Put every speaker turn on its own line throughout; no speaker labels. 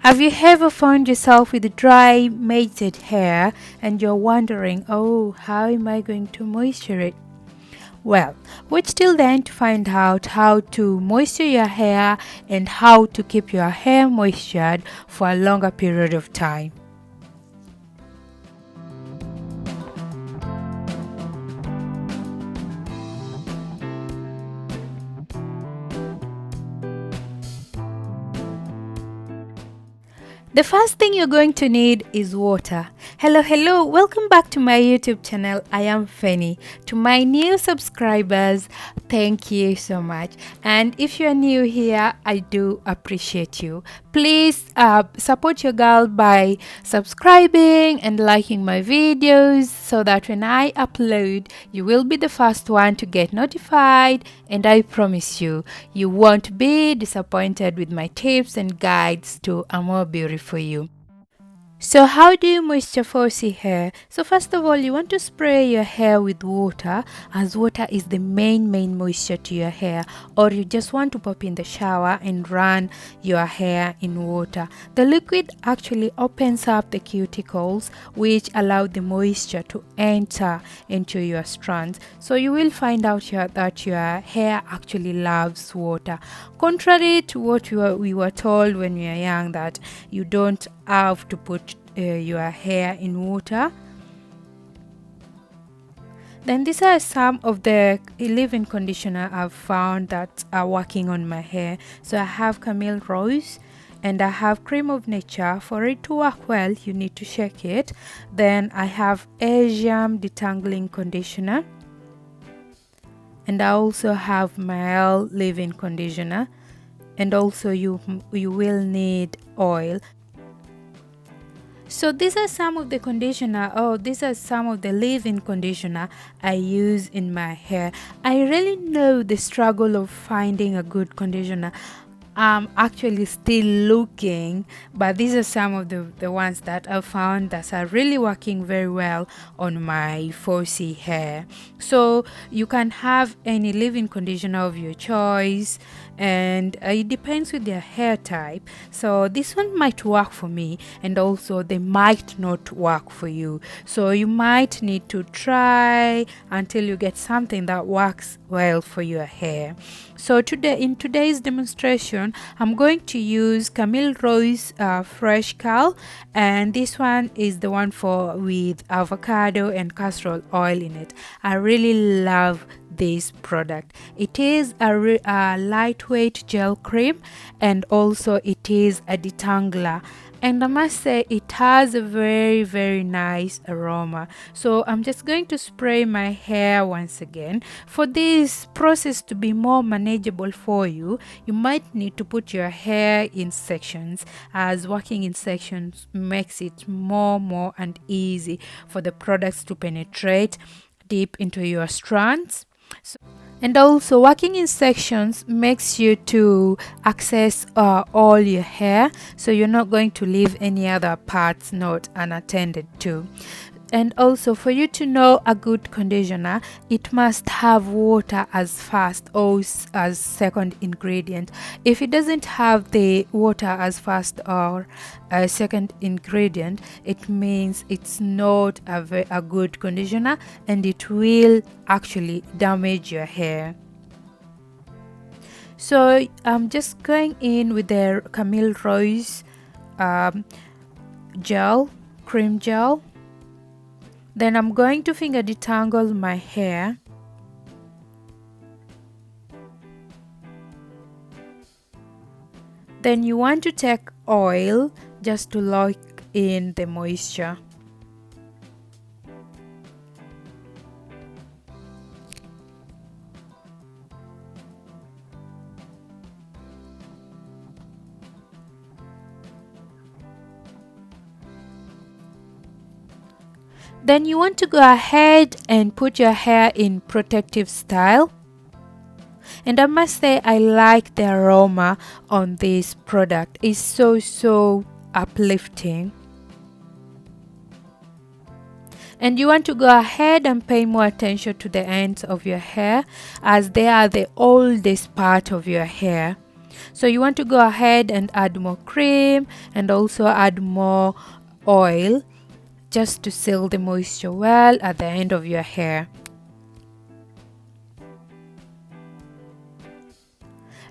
Have you ever found yourself with dry, matted hair and you're wondering, oh, how am I going to moisture it? Well, wait till then to find out how to moisture your hair and how to keep your hair moistured for a longer period of time. The first thing you're going to need is water. Hello, welcome back to my YouTube channel. I am Fanny. To my new subscribers, thank you so much. And if you're new here, I do appreciate you. Please support your girl by subscribing and liking my videos so that when I upload, you will be the first one to get notified. And I promise you, you won't be disappointed with my tips and guides to a more beautiful for you. So how do you moisture fussy hair? So first of all, you want to spray your hair with water, as water is the main moisture to your hair, or you just want to pop in the shower and run your hair in water. The liquid actually opens up the cuticles, which allow the moisture to enter into your strands. So you will find out that your hair actually loves water. Contrary to what we were told when we were young, that you don't have to put your hair in water. Then these are some of the leave-in conditioner I've found that are working on my hair. So I have Camille Rose and I have Cream of Nature. For it to work well, you need to shake it. Then I have Asiam Detangling conditioner, and I also have Mielle leave-in conditioner, and also you will need oil. So these are some of the conditioner, these are some of the leave-in conditioner I use in my hair. I really know the struggle of finding a good conditioner. I'm actually still looking, but these are some of the ones that I found that are really working very well on my fussy hair. So you can have any leave-in conditioner of your choice, and it depends with your hair type. So this one might work for me, and also they might not work for you. So you might need to try until you get something that works well for your hair. So in today's demonstration, I'm going to use Camille Rose Fresh Curl, and this one is the one with avocado and castor oil in it. I really love this product. It is a lightweight gel cream, and also it is a detangler, and I must say it has a very nice aroma. So I'm just going to spray my hair once again. For this process to be more manageable for you, you might need to put your hair in sections, as working in sections makes it more and easy for the products to penetrate deep into your strands. And also working in sections makes you to access all your hair, so you're not going to leave any other parts not unattended to. And also, for you to know a good conditioner, it must have water as first or as second ingredient. If it doesn't have the water as first or a second ingredient, it means it's not a good conditioner, and it will actually damage your hair. So I'm just going in with the Camille Rose cream gel. Then I'm going to finger detangle my hair. Then you want to take oil just to lock in the moisture. Then you want to go ahead and put your hair in protective style. And I must say, I like the aroma on this product. It's so uplifting. And you want to go ahead and pay more attention to the ends of your hair, as they are the oldest part of your hair. So you want to go ahead and add more cream and also add more oil just to seal the moisture well at the end of your hair.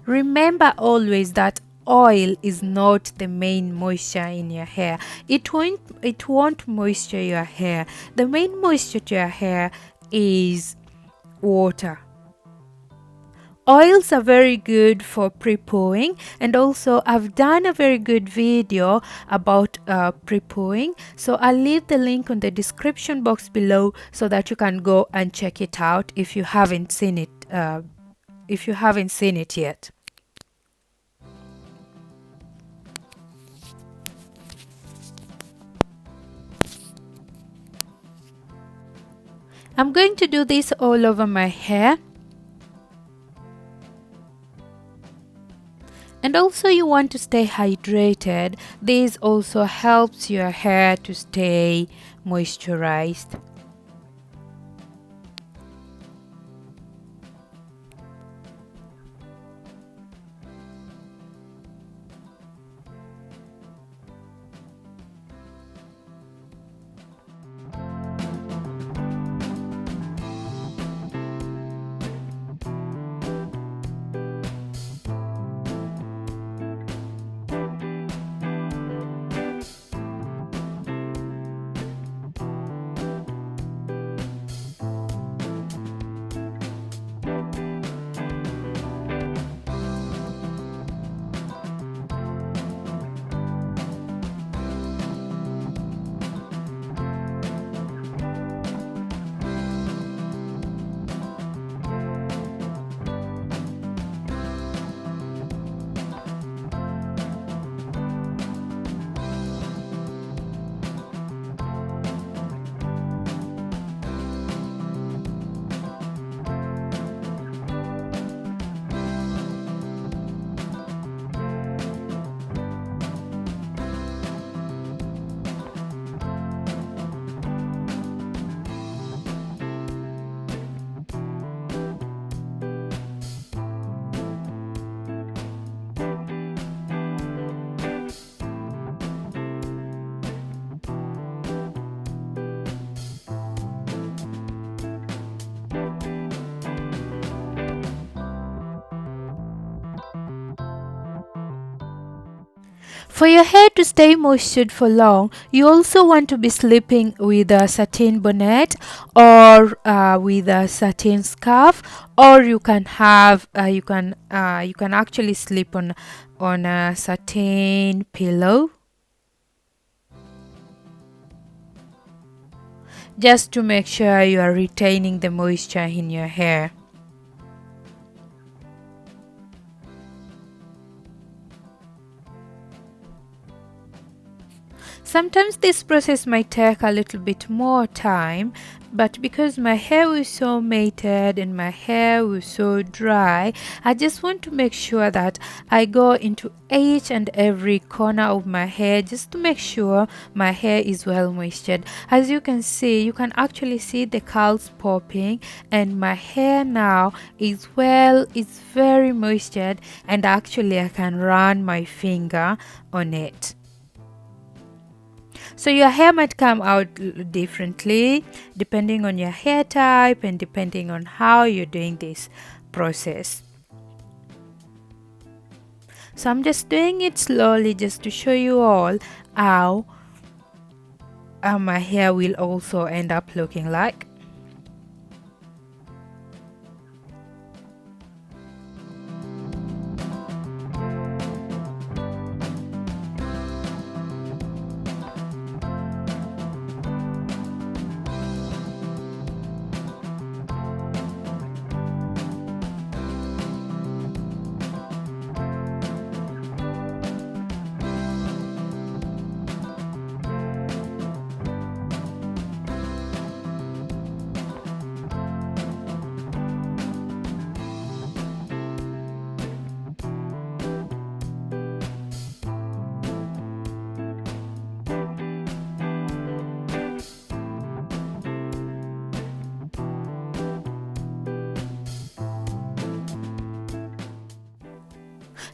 Remember always that oil is not the main moisture in your hair. It won't moisture your hair. The main moisture to your hair is water. Oils are very good for pre-pooing, and also I've done a very good video about pre-pooing, so I'll leave the link on the description box below so that you can go and check it out if you haven't seen it yet. I'm going to do this all over my hair. And also you want to stay hydrated. This also helps your hair to stay moisturized. For your hair to stay moistured for long, you also want to be sleeping with a satin bonnet or with a satin scarf, or you can have you can actually sleep on a satin pillow, just to make sure you are retaining the moisture in your hair. Sometimes this process might take a little bit more time, but because my hair was so matted and my hair was so dry, I just want to make sure that I go into each and every corner of my hair just to make sure my hair is well moistured. As you can see, you can actually see the curls popping, and my hair now is very moistured, and actually I can run my finger on it. So your hair might come out differently depending on your hair type and depending on how you're doing this process. So I'm just doing it slowly just to show you all how my hair will also end up looking like.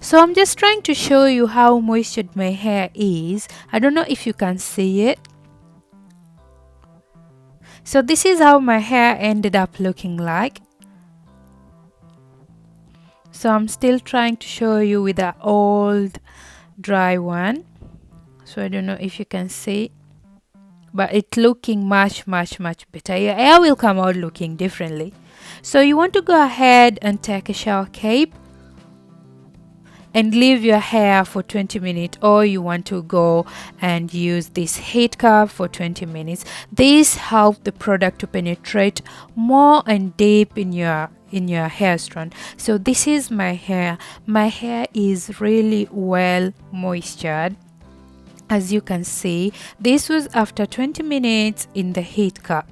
So I'm just trying to show you how moistured my hair is. I don't know if you can see it. So this is how my hair ended up looking like. So I'm still trying to show you with the old dry one. So I don't know if you can see, but it's looking much better. Your hair will come out looking differently. So you want to go ahead and take a shower cape and leave your hair for 20 minutes, or you want to go and use this heat cup for 20 minutes. This helps the product to penetrate more and deep in your hair strand. So this is my hair. My hair is really well moistured. As you can see, this was after 20 minutes in the heat cup.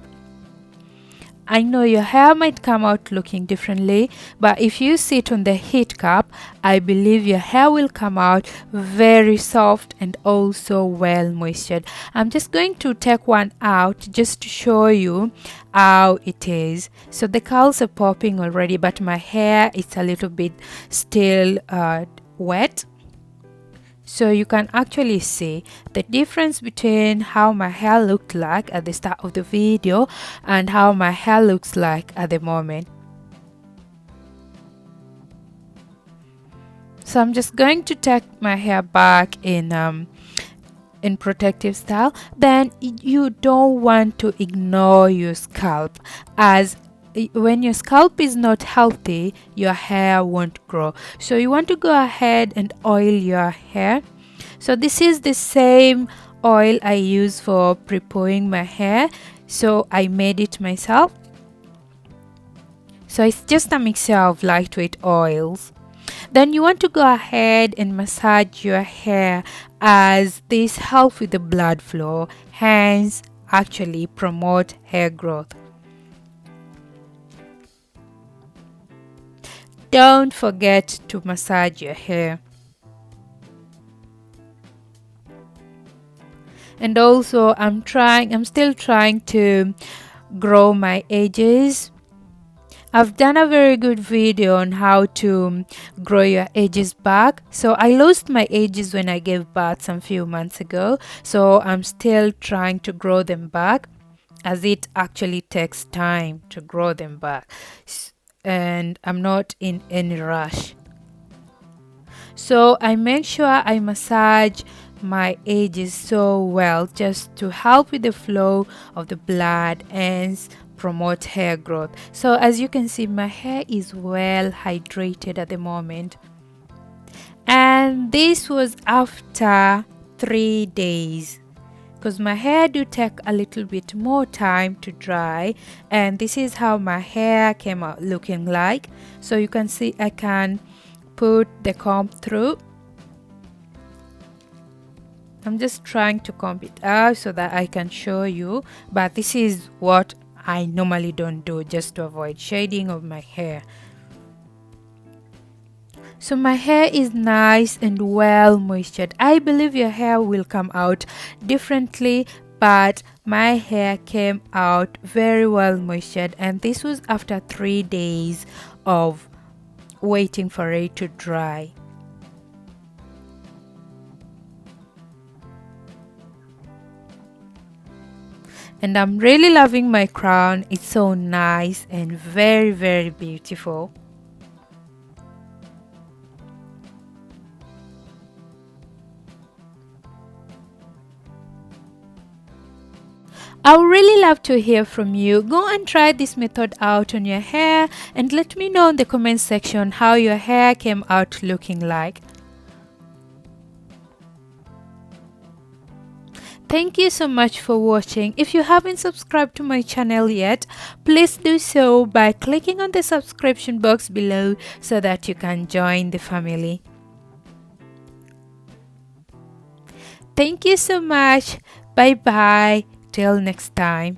I know your hair might come out looking differently, but if you sit on the heat cup, I believe your hair will come out very soft and also well moistured. I'm just going to take one out just to show you how it is. So the curls are popping already, but my hair is a little bit still wet. So you can actually see the difference between how my hair looked like at the start of the video and how my hair looks like at the moment. So I'm just going to take my hair back in protective style. Then you don't want to ignore your scalp, as when your scalp is not healthy, your hair won't grow. So you want to go ahead and oil your hair. So this is the same oil I use for prepoing my hair, so I made it myself. So it's just a mixture of lightweight oils. Then you want to go ahead and massage your hair, as this helps with the blood flow, hence actually promote hair growth. Don't forget to massage your hair. And also I'm still trying to grow my edges. I've done a very good video on how to grow your edges back. So I lost my edges when I gave birth some few months ago. So I'm still trying to grow them back, as it actually takes time to grow them back. And I'm not in any rush. So I make sure I massage my edges so well, just to help with the flow of the blood and promote hair growth. So as you can see, my hair is well hydrated at the moment, and this was after 3 days, because my hair do take a little bit more time to dry. And this is how my hair came out looking like. So you can see I can put the comb through. I'm just trying to comb it out so that I can show you, but this is what I normally don't do, just to avoid shading of my hair. So my hair is nice and well moistured. I believe your hair will come out differently, but my hair came out very well moistured, and this was after 3 days of waiting for it to dry. And I'm really loving my crown. It's so nice and very beautiful. I would really love to hear from you. Go and try this method out on your hair and let me know in the comment section how your hair came out looking like. Thank you so much for watching. If you haven't subscribed to my channel yet, please do so by clicking on the subscription box below so that you can join the family. Thank you so much. Bye bye. Till next time.